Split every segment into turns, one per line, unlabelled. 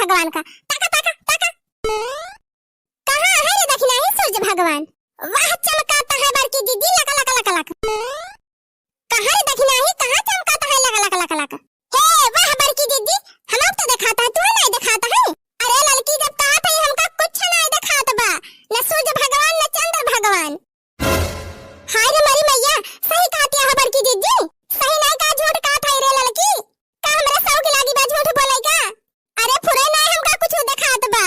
भगवान का। ताका ताका ताका। कहाँ है रे दक्षिणा ही सूर्य भगवान? वाह चमकाता है बड़की दीदी लका लका लका लका। कहाँ रे दक्षिणा ही कहाँ चमकाता है लका लका लका लका। हे वाह बड़की दीदी हम अब तो दिखाता है तू नहीं दिखाता है। अरे लड़की जब तात है हमका कुछ नहीं दिखात बा न सूर्य भगवान न चंद्र भगवान। हाय रे मरी मैया सही कहती है बड़की दीदी सही नहीं का झूठ कहत है रे लड़की। का हमरा सौ के लागी बा झूठ बोलै का। अरे फुरे नहीं हमका कुछ दिखात बा।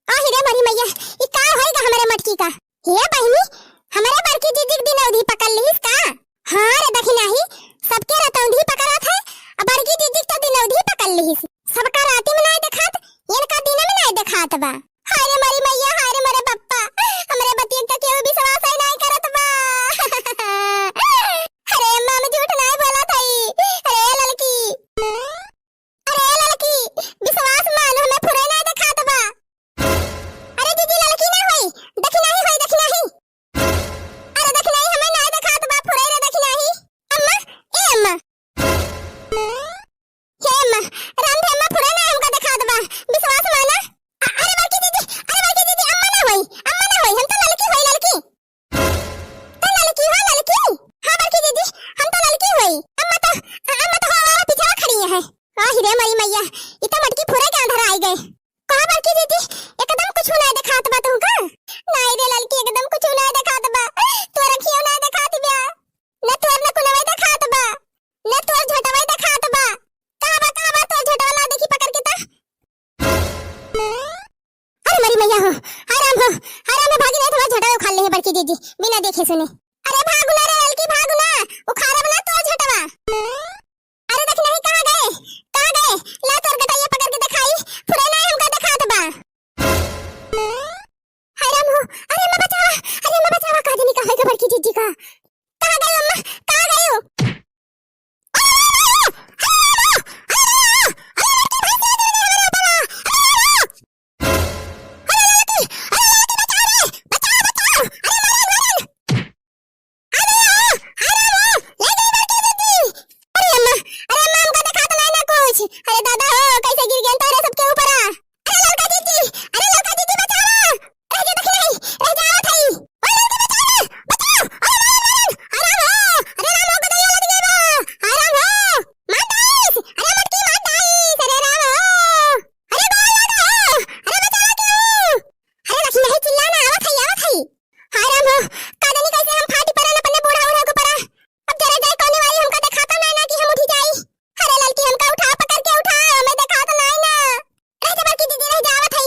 आहि रे मरी मैया ई का होएगा हमरे मटकी का। हे बहिनी हमरे बड़की दीदी के दिन अवधि पकड़ लीस का। हां रे दक्षिणा ही सबके रतौंधी पकड़त है अब बड़की दीदी के दिन अवधि पकड़ लीस। सबका राती में नहीं दिखात इनका दिन में नहीं दिखात बा। हाय रे मरी मैया हाय रे मेरे बप्पा हमरे बतिया का केहू विश्वास ही नहीं करत बा। अरे अम्मा मैं झूठ नहीं बोला था। अरे लड़की विश्वास मान हमें फुरे नहीं दिखात बा। अरे दीदी लड़की ना होई दक्षिणा ही होई दक्षिणा ही। अरे दक्षिणा ही हमें नहीं दिखात बा फुरे रे दक्षिणा ही। अम्मा ए अम्मा हे अम्मा राम रे अम्मा फुरे नहीं हमका दिखात बा विश्वास माना। अरे बड़की दीदी अम्मा ना होई हम तो लड़की होई लड़की। तो लड़की हो लड़की। हां बड़की दीदी हम तो लड़की होई। अम्मा तो हमारा पीछे खड़ी है। आहि रे मरी मैया ई तो मटकी फुरे के अंदर आई गए। कहां बड़की दीदी एकदम कुछ नहीं दिखात बा तुमका। नहीं रे लड़की एकदम कुछ नहीं दिखात बा। तोर रखियो नहीं दिखात बा न तोर न कुनवे दिखात बा न तोर झटवे दिखात बा। कहां बा तोर झटवा देखी पकड़ के ता। अरे मरी मैया हो आराम भागी नहीं थोड़ा झटवा उखाड़ ले है बड़की दीदी बिना देखे सुने। अरे भागू ना रे लड़की भागू ना उखाड़ब ना तोर झटवा। अरे दक्षिणा ही कहां गए ला तोर गटाइया पकड़ के दिखाई फुरे नहीं हमका दिखात बा। हाय राम हो अरे अम्मा बचावा का दिन का है बड़की दीदी का। कहां गई अम्मा कहां गई हो। अरे दादा हो कैसे गिर गए तारे सबके ऊपर। अरे लड़का दीदी बचाओ। अरे दक्षिणा ही रह जाओ थई। ओए लड़की बचाओ आराम हो गदैया लग गई बा। आराम हो मार डाइस अरे मटकी मार डाइस। अरे राम हो अरे बोल हो अरे बचाओ क्यों। अरे दक्षिणा ही चिल्लाना आवत है। हाय राम हो कादनी कैसे हम फाटी परन अपने बूढ़ा को परा। अब जरा जाए कोने वाली हमका दिखाता ना कि हम उठी जाई। अरे लड़की हमका उठा पकड़ के उठा हमें दिखात नहीं ना। रह जा बड़की दीदी रह जा आवत है।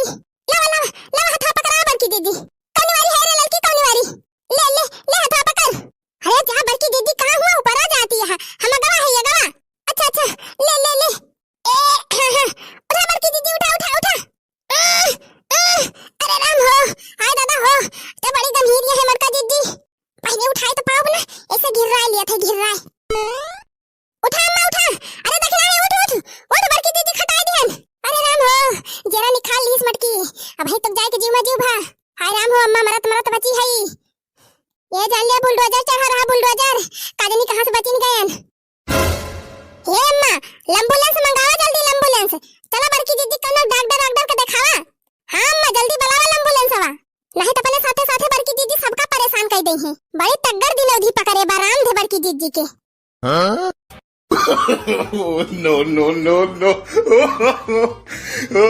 लवा हाथ पकड़ा बड़की दीदी। कोने वाली है रे लड़की कोने वाली ले हाथ पकड़। अरे जा बड़की दीदी कहां हुआ ऊपर आ जाती है हम गवा है ये गवा। अच्छा ले उठा बड़की दीदी उठा। अरे राम हो हाय दादा हो तो बड़ी गंभीर है मरका दीदी। पहले उठाए तो पाओ ना ऐसे गिर रहा है। उठा अम्मा उठा। अरे दक्षिणा ही उठ बड़की दीदी खटाई दिहन। अरे राम हो जरा निकाल लीस मटकी अब है तक जाए के जीव भा। हाय राम हो अम्मा मरत बची है। ये जान ले बुलडोजर चढ़ा रहा बुलडोजर काजनी कहां से बचिन गयन। हे अम्मा एम्बुलेंस मंगावा जल्दी एम्बुलेंस। चला बड़की दीदी कनो डॉक्टर के दिखावा। हां अम्मा जल्दी बुलावा एम्बुलेंस आवा नहीं तो अपने साथे बड़की दीदी सबका परेशान कर दई है। बड़ी तगड़ दिन अवधि पकड़े बाराम थे बड़की दीदी के।
No.